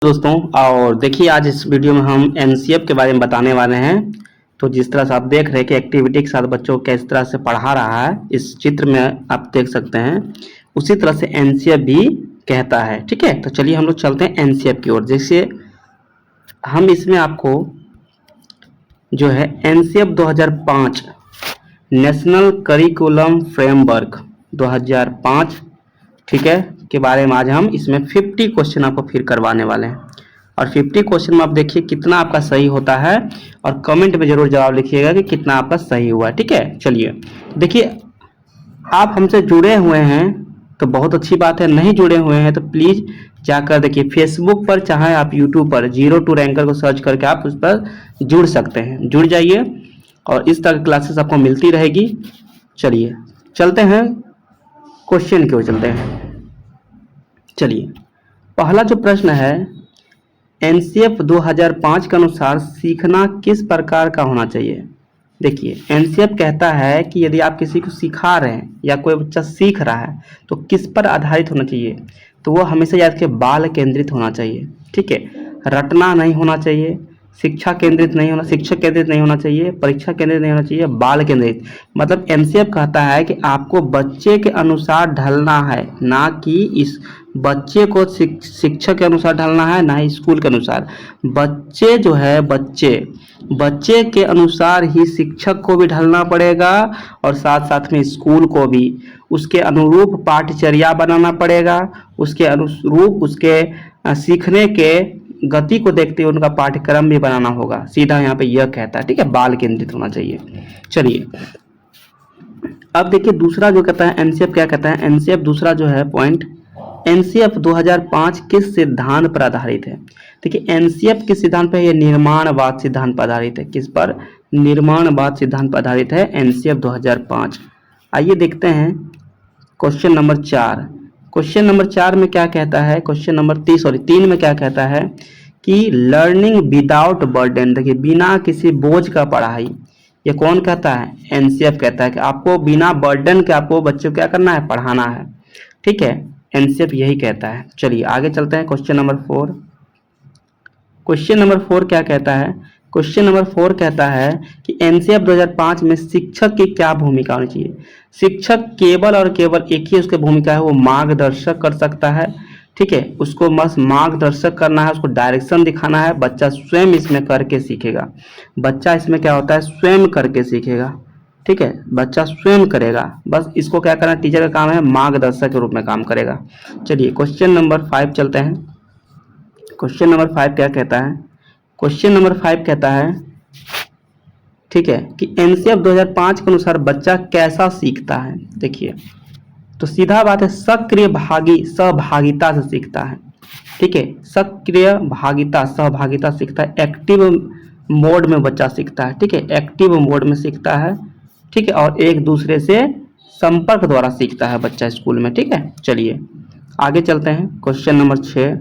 दोस्तों, और देखिए आज इस वीडियो में हम एनसीएफ के बारे में बताने वाले हैं। तो जिस तरह से आप देख रहे हैं कि एक्टिविटी के साथ बच्चों को किस तरह से पढ़ा रहा है, इस चित्र में आप देख सकते हैं, उसी तरह से एनसीएफ भी कहता है। ठीक है, तो चलिए हम लोग चलते हैं एनसीएफ की ओर। जैसे हम इसमें आपको जो है एनसीएफ 2005 नेशनल करिकुलम फ्रेमवर्क 2005, ठीक है, के बारे में आज हम इसमें 50 क्वेश्चन आपको फिर करवाने वाले हैं। और 50 क्वेश्चन में आप देखिए कितना आपका सही होता है, और कमेंट में जरूर जवाब लिखिएगा कि कितना आपका सही हुआ है। ठीक है, चलिए देखिए, आप हमसे जुड़े हुए हैं तो बहुत अच्छी बात है, नहीं जुड़े हुए हैं तो प्लीज जाकर देखिए फेसबुक पर, चाहे आप यूट्यूब पर जीरो टू रैंकर को सर्च करके आप उस पर जुड़ सकते हैं, जुड़ जाइए और इस तरह की क्लासेस आपको मिलती रहेगी। चलिए चलते हैं क्वेश्चन की ओर चलते हैं। चलिए, पहला जो प्रश्न है, एनसीएफ 2005 के अनुसार सीखना किस प्रकार का होना चाहिए। देखिए, एनसीएफ कहता है कि यदि आप किसी को सिखा रहे हैं या कोई बच्चा सीख रहा है तो किस पर आधारित होना चाहिए, तो वो हमेशा याद रखिए बाल केंद्रित होना चाहिए। ठीक है, रटना नहीं होना चाहिए, शिक्षक केंद्रित नहीं होना चाहिए, परीक्षा केंद्रित नहीं होना चाहिए, बाल केंद्रित। मतलब एनसीएफ कहता है कि आपको बच्चे के अनुसार ढलना है, ना कि इस बच्चे को शिक्षक के अनुसार ढलना है, ना ही स्कूल के अनुसार। बच्चे जो है बच्चे के अनुसार ही शिक्षक को भी ढलना पड़ेगा, और साथ साथ में स्कूल को भी उसके अनुरूप पाठचर्या बनाना पड़ेगा, उसके अनुरूप उसके सीखने के गति को देखते हुए उनका पाठ्यक्रम भी बनाना होगा। सीधा यहाँ पे यह कहता है। ठीक है, बाल केंद्रित होना चाहिए। चलिए अब देखिए दूसरा जो कहता है एनसीएफ क्या कहता है। एनसीएफ दूसरा जो है पॉइंट, एनसीएफ 2005 किस सिद्धांत पर आधारित है। देखिए, एनसीएफ किस सिद्धांत पर, यह निर्माणवाद सिद्धांत पर आधारित है। किस पर? निर्माणवाद सिद्धांत पर आधारित है एनसीएफ 2005। आइए देखते हैं क्वेश्चन नंबर 4। क्वेश्चन नंबर 4 में क्या कहता है, क्वेश्चन नंबर 3 में क्या कहता है कि लर्निंग विदाउट बर्डन। देखिए, बिना किसी बोझ का पढ़ाई, ये कौन कहता है? एनसीएफ कहता है कि आपको बिना बर्डन के आपको बच्चों को क्या करना है, पढ़ाना है। ठीक है, एनसीएफ यही कहता है। चलिए आगे चलते हैं क्वेश्चन नंबर 4। क्वेश्चन नंबर 4 क्या कहता है? क्वेश्चन नंबर 4 कहता है कि एनसीएफ 2005 में शिक्षक की क्या भूमिका होनी चाहिए। शिक्षक केवल और केवल एक ही उसकी भूमिका है, वो मार्गदर्शक कर सकता है। ठीक है, उसको बस मार्गदर्शक करना है, उसको डायरेक्शन दिखाना है। बच्चा स्वयं इसमें करके सीखेगा। बच्चा इसमें क्या होता है, स्वयं करके सीखेगा। ठीक है, बच्चा स्वयं करेगा, बस इसको क्या करना, टीचर का काम है मार्गदर्शक के रूप में काम करेगा। चलिए क्वेश्चन नंबर 5 चलते हैं। क्वेश्चन नंबर 5 क्या कहता है? क्वेश्चन नंबर 5 कहता है, ठीक है, कि एनसीएफ 2005 के अनुसार बच्चा कैसा सीखता है। देखिए, तो सीधा बात है, सहभागिता से सीखता है। ठीक है, सक्रिय भागिता सहभागिता सीखता है। एक्टिव मोड में बच्चा सीखता है। ठीक है, एक्टिव मोड में सीखता है। ठीक है, और एक दूसरे से संपर्क द्वारा सीखता है बच्चा स्कूल में। ठीक है, चलिए आगे चलते हैं क्वेश्चन नंबर 6।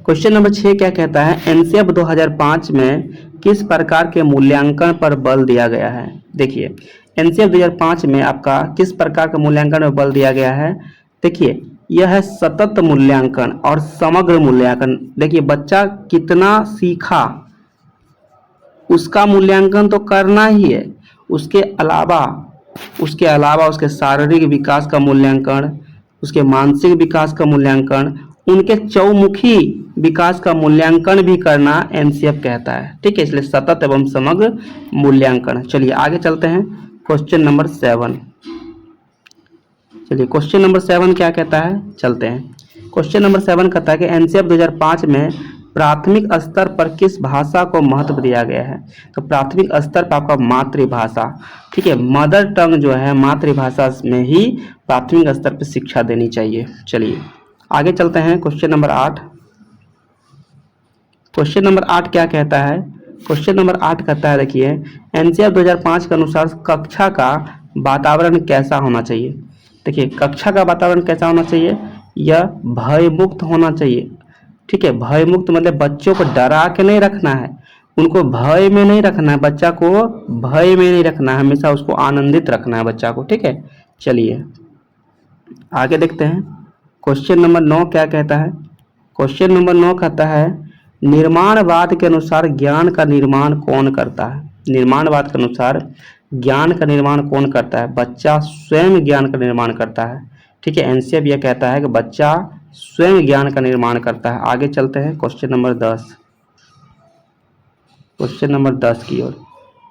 क्वेश्चन नंबर 6 क्या कहता है? एनसीएफ 2005 में किस प्रकार के मूल्यांकन पर बल दिया गया है। देखिए, एनसीएफ 2005 में आपका किस प्रकार का मूल्यांकन पर बल दिया गया है। देखिए, यह है सतत मूल्यांकन और समग्र मूल्यांकन। देखिए, बच्चा कितना सीखा उसका मूल्यांकन तो करना ही है, उसके अलावा उसके शारीरिक विकास का मूल्यांकन, उसके मानसिक विकास का मूल्यांकन, उनके चौमुखी विकास का मूल्यांकन भी करना एनसीएफ कहता है। ठीक है, इसलिए सतत एवं समग्र मूल्यांकन। चलिए आगे चलते हैं क्वेश्चन नंबर 7। चलिए क्वेश्चन नंबर 7 क्या कहता है, चलते हैं। क्वेश्चन नंबर 7 कहता है कि एनसीएफ 2005 में प्राथमिक स्तर पर किस भाषा को महत्व दिया गया है। तो प्राथमिक स्तर पर आपका मातृभाषा, ठीक है, मदर टंग जो है मातृभाषा में ही प्राथमिक स्तर पर शिक्षा देनी चाहिए। चलिए आगे चलते हैं क्वेश्चन नंबर 8। क्वेश्चन नंबर 8 क्या कहता है? क्वेश्चन नंबर 8 कहता है, देखिए, एनसीएफ 2005 के अनुसार कक्षा का वातावरण कैसा होना चाहिए। देखिए, कक्षा का वातावरण कैसा होना चाहिए, यह भयमुक्त होना चाहिए। ठीक है, भयमुक्त मतलब बच्चों को डरा के नहीं रखना है, उनको भय में नहीं रखना है, बच्चा को भय में नहीं रखना है, हमेशा उसको आनंदित रखना है बच्चा को। ठीक है, चलिए आगे देखते हैं क्वेश्चन नंबर 9 क्या कहता है। क्वेश्चन नंबर 9 कहता है निर्माणवाद के अनुसार ज्ञान का निर्माण कौन करता है। निर्माणवाद के अनुसार ज्ञान का निर्माण कौन करता है। बच्चा स्वयं ज्ञान का निर्माण करता है। ठीक है, एनसीएफ यह कहता है कि बच्चा स्वयं ज्ञान का निर्माण करता है। आगे चलते हैं क्वेश्चन नंबर 10 की ओर।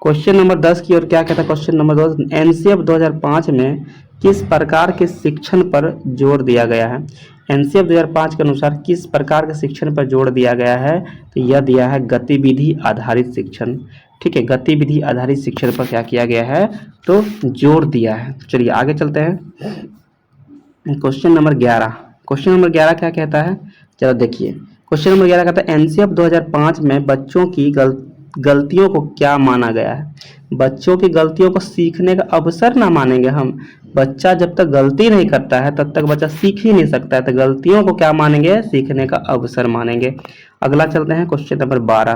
क्वेश्चन नंबर 10 की ओर क्या कहता है। क्वेश्चन नंबर 2 एनसीएफ 2005 में किस प्रकार के शिक्षण पर जोर दिया गया है। एनसीएफ 2005 के अनुसार किस प्रकार के शिक्षण पर जोर दिया गया है, तो यह दिया है गतिविधि आधारित शिक्षण। ठीक है, गतिविधि आधारित शिक्षण पर क्या किया गया है, तो जोर दिया है। चलिए आगे चलते हैं क्वेश्चन नंबर 11। क्वेश्चन नंबर 11 क्या कहता है, चलो देखिए। क्वेश्चन नंबर 11 कहता है एनसीएफ 2005 में बच्चों की गलतियों को क्या माना गया है। बच्चों की गलतियों को सीखने का अवसर ना मानेंगे हम। बच्चा जब तक गलती नहीं करता है तब तक बच्चा सीख ही नहीं सकता है, तो गलतियों को क्या मानेंगे, सीखने का अवसर मानेंगे। अगला चलते हैं क्वेश्चन नंबर 12।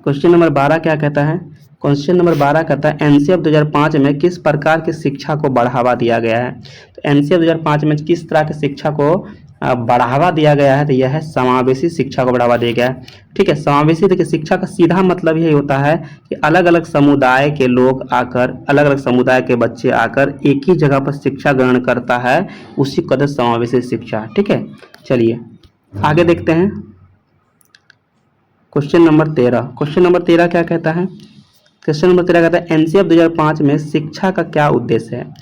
क्वेश्चन नंबर 12 क्या कहता है। क्वेश्चन नंबर 12 कहता है एनसीएफ 2005 में किस प्रकार की शिक्षा को बढ़ावा दिया गया है। तो एनसीएफ 2005 में किस तरह की शिक्षा को बढ़ावा दिया गया है, तो यह है समावेशी शिक्षा को बढ़ावा दिया गया है। ठीक है, समावेशी देखिए शिक्षा का सीधा मतलब यही होता है कि अलग अलग समुदाय के लोग आकर, अलग अलग समुदाय के बच्चे आकर एक ही जगह पर शिक्षा ग्रहण करता है, उसी कदर समावेशी शिक्षा। ठीक है, चलिए आगे देखते हैं क्वेश्चन नंबर 13। क्वेश्चन नंबर 13 क्या कहता है। क्वेश्चन नंबर 13 कहता है एनसीएफ 2005 में शिक्षा का क्या उद्देश्य है।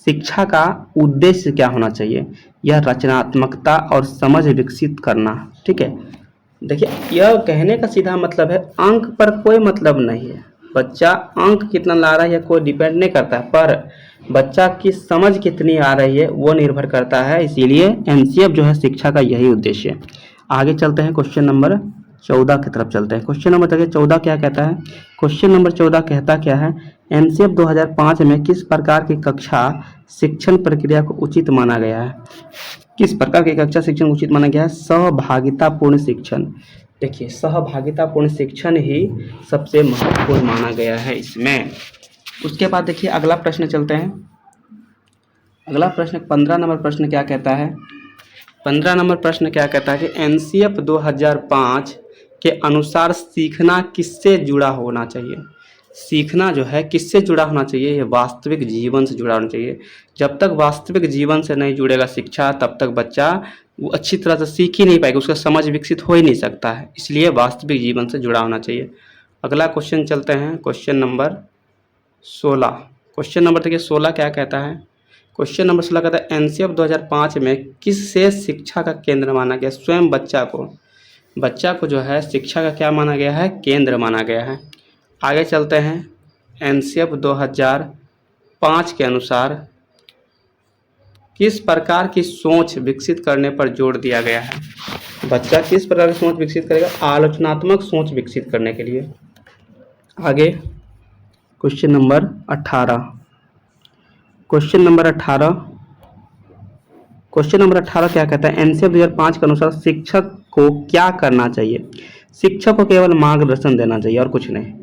शिक्षा का उद्देश्य क्या होना चाहिए, यह रचनात्मकता और समझ विकसित करना। ठीक है, देखिए यह कहने का सीधा मतलब है अंक पर कोई मतलब नहीं है। बच्चा अंक कितना ला रहा है यह कोई डिपेंड नहीं करता है, पर बच्चा की समझ कितनी आ रही है वो निर्भर करता है। इसीलिए एनसीएफ जो है शिक्षा का यही उद्देश्य है। आगे चलते हैं क्वेश्चन नंबर 14 की तरफ चलते हैं। क्वेश्चन नंबर 14 क्या कहता है। क्वेश्चन नंबर 14 कहता क्या है, एनसीएफ 2005 में किस प्रकार की कक्षा शिक्षण प्रक्रिया को उचित माना गया है। किस प्रकार की कक्षा शिक्षण उचित माना गया है, सहभागितापूर्ण शिक्षण। देखिए सहभागितापूर्ण शिक्षण ही सबसे महत्वपूर्ण माना गया है इसमें। उसके बाद देखिए अगला प्रश्न चलते हैं। अगला प्रश्न 15 नंबर प्रश्न क्या कहता है। 15 नंबर प्रश्न क्या कहता है कि एनसीएफ 2005 के अनुसार सीखना किससे जुड़ा होना चाहिए। सीखना जो है किससे जुड़ा होना चाहिए, ये वास्तविक जीवन से जुड़ा होना चाहिए। जब तक वास्तविक जीवन से नहीं जुड़ेगा शिक्षा, तब तक बच्चा वो अच्छी तरह से सीख ही नहीं पाएगा, उसका समझ विकसित हो ही नहीं सकता है। इसलिए वास्तविक जीवन से जुड़ा होना चाहिए। अगला क्वेश्चन चलते हैं क्वेश्चन नंबर 16। क्वेश्चन नंबर देखिए 16 क्या कहता है। क्वेश्चन नंबर 16 कहता है एनसीएफ 2005 में किससे शिक्षा का केंद्र माना गया। स्वयं बच्चा को जो है शिक्षा का क्या माना गया है, केंद्र माना गया है। आगे चलते हैं एनसीएफ 2005 के अनुसार किस प्रकार की सोच विकसित करने पर जोर दिया गया है। बच्चा किस प्रकार की सोच विकसित करेगा, आलोचनात्मक सोच विकसित करने के लिए। आगे क्वेश्चन नंबर 18। क्वेश्चन नंबर 18 क्या कहता है, एनसीएफ 2005 के अनुसार शिक्षक को क्या करना चाहिए। शिक्षक को केवल मार्गदर्शन देना चाहिए और कुछ नहीं।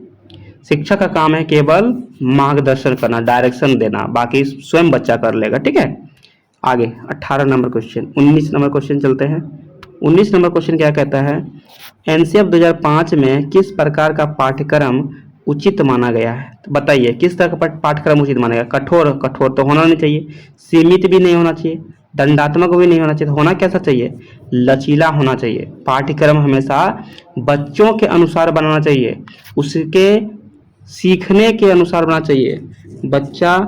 शिक्षक का काम है केवल मार्गदर्शन करना, डायरेक्शन देना, बाकी स्वयं बच्चा कर लेगा। ठीक है, आगे 18 नंबर क्वेश्चन। 19 नंबर क्वेश्चन चलते हैं। 19 नंबर क्वेश्चन क्या कहता है, एनसीएफ 2005 में किस प्रकार का पाठ्यक्रम उचित माना गया है। तो बताइए किस तरह का पाठ्यक्रम उचित माना गया। कठोर तो होना नहीं चाहिए, सीमित भी नहीं होना चाहिए, दंडात्मक भी नहीं होना चाहिए। होना कैसा चाहिए, लचीला होना चाहिए। पाठ्यक्रम हमेशा बच्चों के अनुसार बनाना चाहिए, उसके सीखने के अनुसार बनाना चाहिए। बच्चा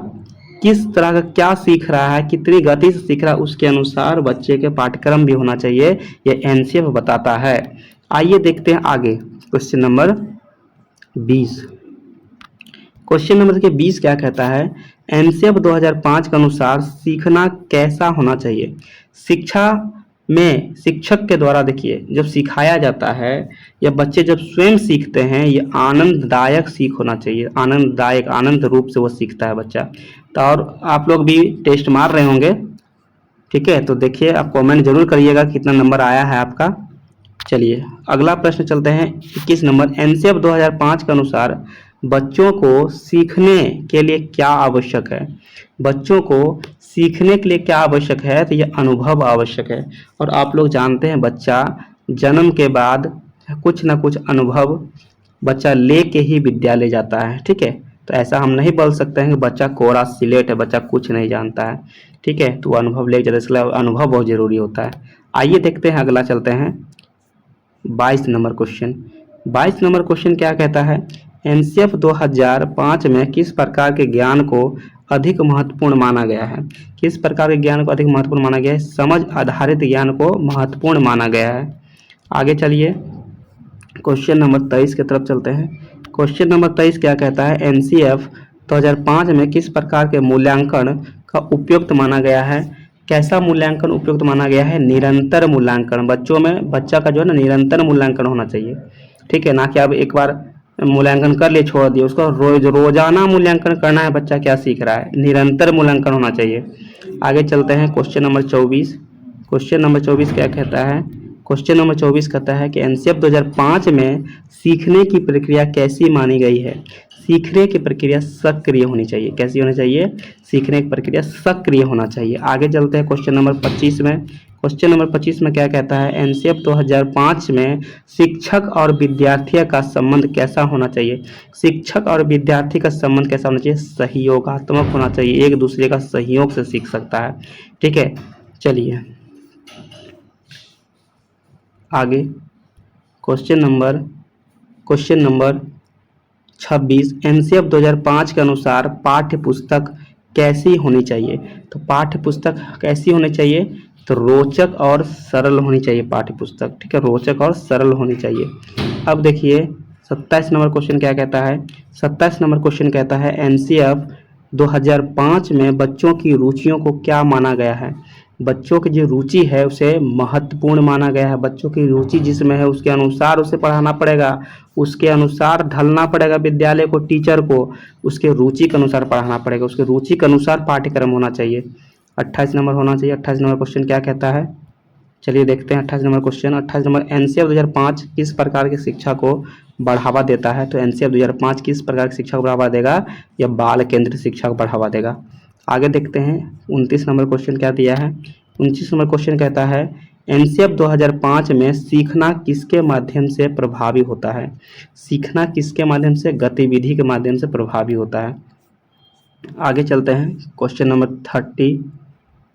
किस तरह का क्या सीख रहा है, कितनी गति से सीख रहा है, उसके अनुसार बच्चे के पाठ्यक्रम भी होना चाहिए। ये एनसीएफ बताता है। आइए देखते हैं आगे क्वेश्चन नंबर 20। क्वेश्चन नंबर 20 क्या कहता है, एनसीएफ 2005 के अनुसार सीखना कैसा होना चाहिए। शिक्षा में शिक्षक के द्वारा देखिए जब सिखाया जाता है या बच्चे जब स्वयं सीखते हैं, ये आनंददायक सीख होना चाहिए। आनंददायक, आनंद रूप से वो सीखता है बच्चा। तो और आप लोग भी टेस्ट मार रहे होंगे, ठीक है, तो देखिए आप कमेंट जरूर करिएगा कितना नंबर आया है आपका। चलिए अगला प्रश्न चलते हैं 21 नंबर। एनसीएफ 2005 के अनुसार बच्चों को सीखने के लिए क्या आवश्यक है। बच्चों को सीखने के लिए क्या आवश्यक है, तो ये अनुभव आवश्यक है। और आप लोग जानते हैं बच्चा जन्म के बाद कुछ ना कुछ अनुभव बच्चा लेके ही विद्यालय जाता है, ठीक है। तो ऐसा हम नहीं बोल सकते हैं कि बच्चा कोरा सिलेट है, बच्चा कुछ नहीं जानता है, ठीक है। तो वो अनुभव लेके जाता है, इसलिए अनुभव बहुत जरूरी होता है। आइए देखते हैं, अगला चलते हैं 22 नंबर क्वेश्चन। 22 नंबर क्वेश्चन क्या कहता है, एनसीएफ 2005 में किस प्रकार के ज्ञान को अधिक महत्वपूर्ण माना गया है। किस प्रकार के ज्ञान को अधिक महत्वपूर्ण माना गया है, समझ आधारित ज्ञान को महत्वपूर्ण माना गया है। आगे चलिए क्वेश्चन नंबर 23 की तरफ चलते हैं। क्वेश्चन नंबर 23 क्या कहता है, एनसीएफ 2005 में किस प्रकार के मूल्यांकन का उपयुक्त माना गया है। कैसा मूल्यांकन उपयुक्त माना गया है, निरंतर मूल्यांकन। बच्चों में बच्चा का जो है ना निरंतर मूल्यांकन होना चाहिए, ठीक है, ना कि आप एक बार मूल्यांकन कर लिए छोड़ दिए, उसको रोजाना मूल्यांकन करना है, बच्चा क्या सीख रहा है, निरंतर मूल्यांकन होना चाहिए। आगे चलते हैं क्वेश्चन नंबर 24। क्वेश्चन नंबर 24 क्या कहता है, क्वेश्चन नंबर 24 कहता है कि एनसीएफ 2005 में सीखने की प्रक्रिया कैसी मानी गई है। सीखने की प्रक्रिया सक्रिय होनी चाहिए। कैसी होनी चाहिए, सीखने की प्रक्रिया सक्रिय होना चाहिए। आगे चलते हैं क्वेश्चन नंबर 25 में। क्वेश्चन नंबर 25 में क्या कहता है, एनसीएफ 2005 में शिक्षक और विद्यार्थी का संबंध कैसा होना चाहिए। शिक्षक और विद्यार्थी का संबंध कैसा होना चाहिए, सहयोगात्मक होना चाहिए, एक दूसरे का सहयोग से सीख सकता है, ठीक है। चलिए आगे क्वेश्चन नंबर 26, एनसीएफ 2005 के अनुसार पाठ्य पुस्तक कैसी होनी चाहिए। तो पाठ्य पुस्तक कैसी होनी चाहिए, तो रोचक और सरल होनी चाहिए पाठ्य पुस्तक, ठीक है, रोचक और सरल होनी चाहिए। अब देखिए 27 नंबर क्वेश्चन क्या कहता है। 27 नंबर क्वेश्चन कहता है, एनसीएफ 2005 में बच्चों की रुचियों को क्या माना गया है। बच्चों की जो रुचि है उसे महत्वपूर्ण माना गया है। बच्चों की रुचि जिसमें है उसके अनुसार उसे पढ़ाना पड़ेगा, उसके अनुसार ढलना पड़ेगा विद्यालय को, टीचर को उसके रुचि के अनुसार पढ़ाना पड़ेगा, उसके रुचि के अनुसार पाठ्यक्रम होना चाहिए। 28 नंबर होना चाहिए। 28 नंबर क्वेश्चन क्या कहता है, चलिए देखते हैं 28 नंबर क्वेश्चन। 28 नंबर, एनसीएफ 2005 किस प्रकार की शिक्षा को बढ़ावा देता है। तो एनसीएफ 2005 किस प्रकार की शिक्षा को बढ़ावा देगा, या बाल केंद्रित शिक्षा को बढ़ावा देगा। आगे देखते हैं 29 नंबर क्वेश्चन क्या दिया है। 29 नंबर क्वेश्चन कहता है, एनसीएफ 2005 में सीखना किसके माध्यम से प्रभावी होता है। सीखना किसके माध्यम से, गतिविधि के माध्यम से प्रभावी होता है। आगे चलते हैं क्वेश्चन नंबर 30।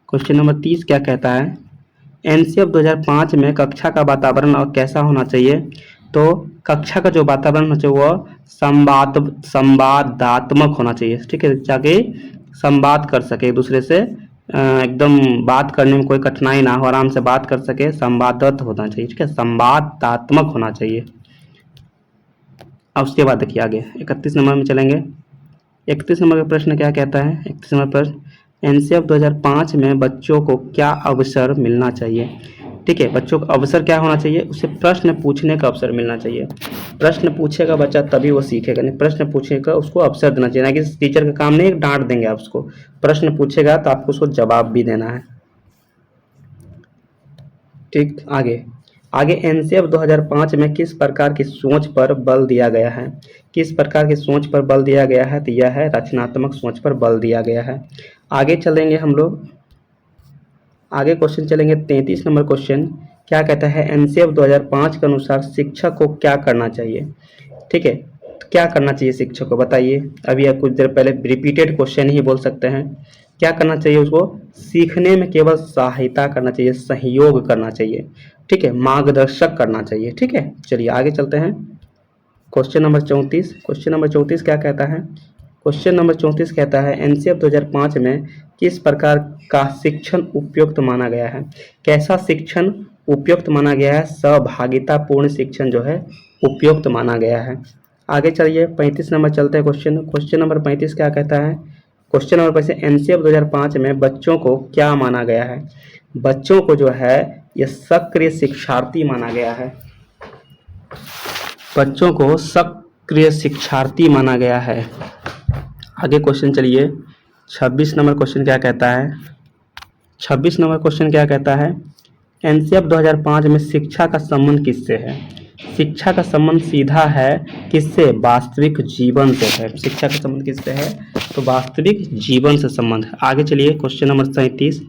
क्वेश्चन नंबर 30 क्या कहता है, एनसीएफ 2005 में कक्षा का वातावरण और कैसा होना चाहिए। तो कक्षा का जो वातावरण होना चाहिए वो संवादात्मक होना चाहिए, ठीक है, ताकि संवाद कर सके एक दूसरे से, एकदम बात करने में कोई कठिनाई ना हो, आराम से बात कर सके, संवादत्मक होना चाहिए, ठीक है, संवादात्मक होना चाहिए। अब उसके बाद देखिए आगे 31 नंबर में चलेंगे। 31 नंबर का प्रश्न क्या कहता है। 31 नंबर प्रश्न, एनसीएफ 2005 में बच्चों को क्या अवसर मिलना चाहिए। ठीक है, बच्चों को अवसर क्या होना चाहिए, उसे प्रश्न पूछने का अवसर मिलना चाहिए। प्रश्न पूछेगा बच्चा तभी वो सीखेगा, नहीं प्रश्न पूछेगा उसको अवसर देना चाहिए, ना कि टीचर का काम नहीं डांट देंगे आप उसको। प्रश्न पूछेगा तो आपको उसको जवाब भी देना है। ठीक, आगे एनसीएफ 2005 में किस प्रकार की सोच पर बल दिया गया है। किस प्रकार की सोच पर बल दिया गया है, तो यह है रचनात्मक सोच पर बल दिया गया है। आगे चलेंगे हम लोग, आगे क्वेश्चन चलेंगे 33 नंबर क्वेश्चन क्या कहता है, एनसीएफ 2005 के अनुसार शिक्षक को क्या करना चाहिए। ठीक है, तो क्या करना चाहिए शिक्षक को बताइए। अभी आप कुछ देर पहले रिपीटेड क्वेश्चन ही बोल सकते हैं। क्या करना चाहिए उसको, सीखने में केवल सहायता करना चाहिए, सहयोग करना चाहिए, ठीक है, मार्गदर्शक करना चाहिए। ठीक है, चलिए आगे चलते हैं क्वेश्चन नंबर 34। क्वेश्चन नंबर 34 क्या कहता है, क्वेश्चन नंबर 34 कहता है एनसीएफ 2005 में किस प्रकार का शिक्षण उपयुक्त माना गया है। कैसा शिक्षण उपयुक्त माना गया है, सहभागिता पूर्ण शिक्षण जो है उपयुक्त माना गया है। आगे चलिए 35 नंबर चलते हैं क्वेश्चन नंबर 35 क्या कहता है। क्वेश्चन नंबर 35, एनसीएफ 2005 में बच्चों को क्या माना गया है। बच्चों को जो है ये सक्रिय शिक्षार्थी माना गया है। बच्चों को सक्रिय शिक्षार्थी माना गया है। आगे क्वेश्चन चलिए 26 नंबर क्वेश्चन क्या कहता है। 26 नंबर क्वेश्चन क्या कहता है, एनसीएफ 2005 में शिक्षा का संबंध किससे है। शिक्षा का संबंध सीधा है किससे? वास्तविक जीवन से है। शिक्षा का संबंध किससे है? तो वास्तविक जीवन से संबंध है। आगे चलिए क्वेश्चन नंबर 37।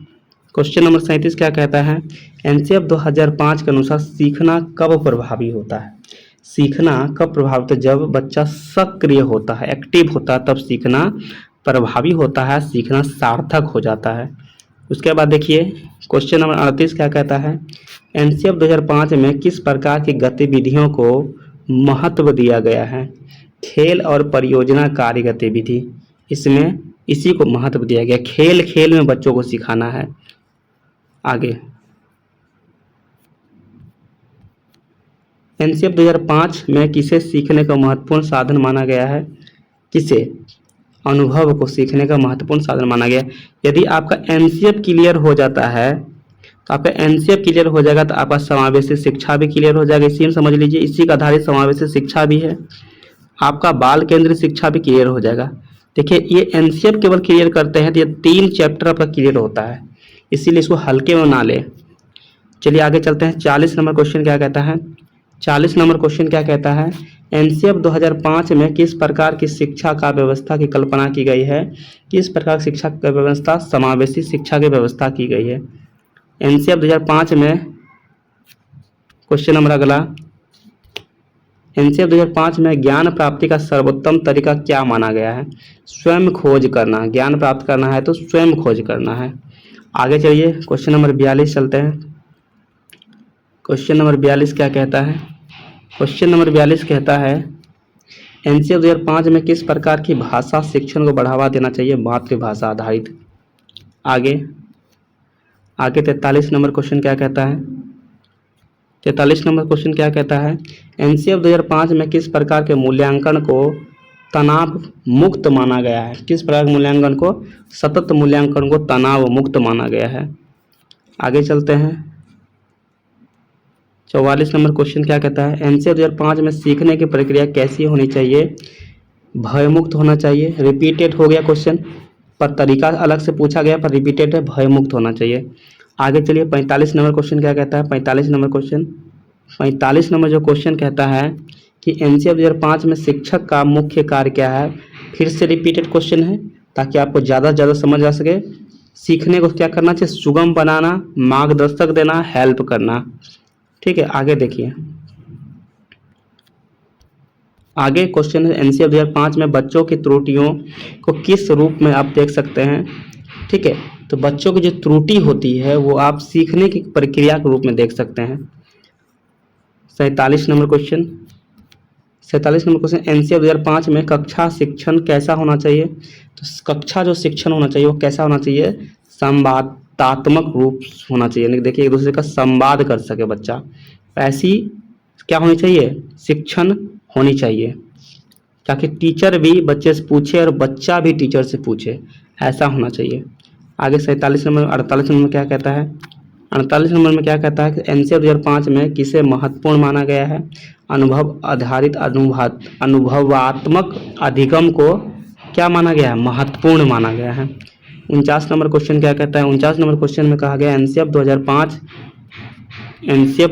क्वेश्चन नंबर 37 क्या कहता है? एनसीएफ 2005 के अनुसार सीखना कब प्रभावी होता है? सीखना कब प्रभावित होता है? जब बच्चा सक्रिय होता है, एक्टिव होता है, तब सीखना प्रभावी होता है, सीखना सार्थक हो जाता है। उसके बाद देखिए क्वेश्चन नंबर 38 क्या कहता है? एनसीएफ 2005 में किस प्रकार की गतिविधियों को महत्व दिया गया है? खेल और परियोजना कार्य गतिविधि, इसमें इसी को महत्व दिया गया। खेल खेल में बच्चों को सिखाना है। आगे एनसीएफ 2005 में किसे सीखने का महत्वपूर्ण साधन माना गया है? किसे? अनुभव को सीखने का महत्वपूर्ण साधन माना गया। यदि आपका एनसीएफ क्लियर हो जाता है तो आपका एनसीएफ क्लियर हो जाएगा तो आपका समावेशी शिक्षा भी क्लियर हो जाएगा। इसी में समझ लीजिए, इसी का आधारित समावेशी शिक्षा भी है। आपका बाल केंद्रित शिक्षा भी क्लियर हो जाएगा। देखिए ये एनसीएफ केवल क्लियर करते हैं तो ये 3 चैप्टर आपका क्लियर होता है, इसीलिए इसको हल्के में ना ले। चलिए आगे चलते हैं। 40 नंबर क्वेश्चन क्या कहता है? 40 नंबर क्वेश्चन क्या कहता है? एनसीएफ 2005 में किस प्रकार की शिक्षा का व्यवस्था की कल्पना की गई है? किस प्रकार की शिक्षा की व्यवस्था? समावेशी शिक्षा की व्यवस्था की गई है। एनसीएफ 2005 में क्वेश्चन नंबर अगला, एनसीएफ 2005 में ज्ञान प्राप्ति का सर्वोत्तम तरीका क्या माना गया है? स्वयं खोज करना। ज्ञान प्राप्त करना है तो स्वयं खोज करना है। आगे चलिए क्वेश्चन नंबर 42 चलते हैं। क्वेश्चन नंबर 42 क्या कहता है? क्वेश्चन नंबर 42 कहता है एनसीएफ 2005 में किस प्रकार की भाषा शिक्षण को बढ़ावा देना चाहिए? मातृभाषा आधारित। आगे 43 नंबर क्वेश्चन क्या कहता है? 43 नंबर क्वेश्चन क्या कहता है? एनसीएफ 2005 में किस प्रकार के मूल्यांकन को तनाव मुक्त माना गया है? किस प्रकार के मूल्यांकन को? सतत मूल्यांकन को तनाव मुक्त माना गया है। आगे चलते हैं। 44 नंबर क्वेश्चन क्या कहता है? एनसीएफ 2005 में सीखने की प्रक्रिया कैसी होनी चाहिए? भयमुक्त होना चाहिए। रिपीटेड हो गया क्वेश्चन, पर तरीका अलग से पूछा गया, पर रिपीटेड है, भयमुक्त होना चाहिए। आगे चलिए 45 नंबर क्वेश्चन क्या कहता है? 45 नंबर क्वेश्चन, 45 नंबर जो क्वेश्चन कहता है कि एनसीएफ 2005 में शिक्षक का मुख्य कार्य क्या है? फिर से रिपीटेड क्वेश्चन है ताकि आपको ज़्यादा से ज़्यादा समझ आ सके। सीखने को क्या करना चाहिए? सुगम बनाना, मार्गदर्शक देना, हेल्प करना। ठीक है, आगे देखिए। आगे क्वेश्चन है एनसीएफ 2005 में बच्चों की त्रुटियों को किस रूप में आप देख सकते हैं? ठीक है, तो बच्चों की जो त्रुटि होती है वो आप सीखने की प्रक्रिया के रूप में देख सकते हैं। 47 number question, 47 number question, NCF 2005 में कक्षा शिक्षण कैसा होना चाहिए? तो कक्षा जो शिक्षण होना चाहिए वो कैसा होना चाहिए? संवादात्मक रूप होना चाहिए, यानी देखिए एक दूसरे का संवाद कर सके बच्चा, ऐसी क्या होनी चाहिए? शिक्षण होनी चाहिए, ताकि टीचर भी बच्चे से पूछे और बच्चा भी टीचर से पूछे, ऐसा होना चाहिए। आगे 47 नंबर 48 नंबर क्या कहता है? 48 नंबर में क्या कहता है कि एनसीएफ 2005 में किसे महत्वपूर्ण माना गया है? अनुभव आधारित अनुभवात्मक अधिगम को क्या माना गया है? महत्वपूर्ण माना गया है। 49 नंबर क्वेश्चन क्या कहता है? 49 नंबर क्वेश्चन में कहा गया एनसीएफ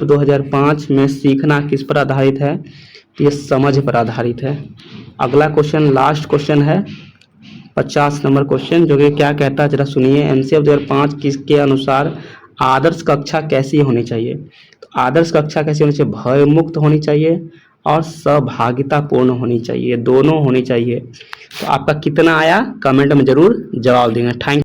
2005 में सीखना किस पर आधारित है? ये समझ पर आधारित है। अगला क्वेश्चन लास्ट क्वेश्चन है 50 नंबर क्वेश्चन, जो कि क्या कहता है जरा सुनिए। एनसीएफ 2005 किसके अनुसार आदर्श कक्षा कैसी होनी चाहिए? तो आदर्श कक्षा कैसी होनी चाहिए? भयमुक्त होनी चाहिए और सहभागितापूर्ण होनी चाहिए, दोनों होनी चाहिए। तो आपका कितना आया कमेंट में जरूर जवाब देंगे। थैंक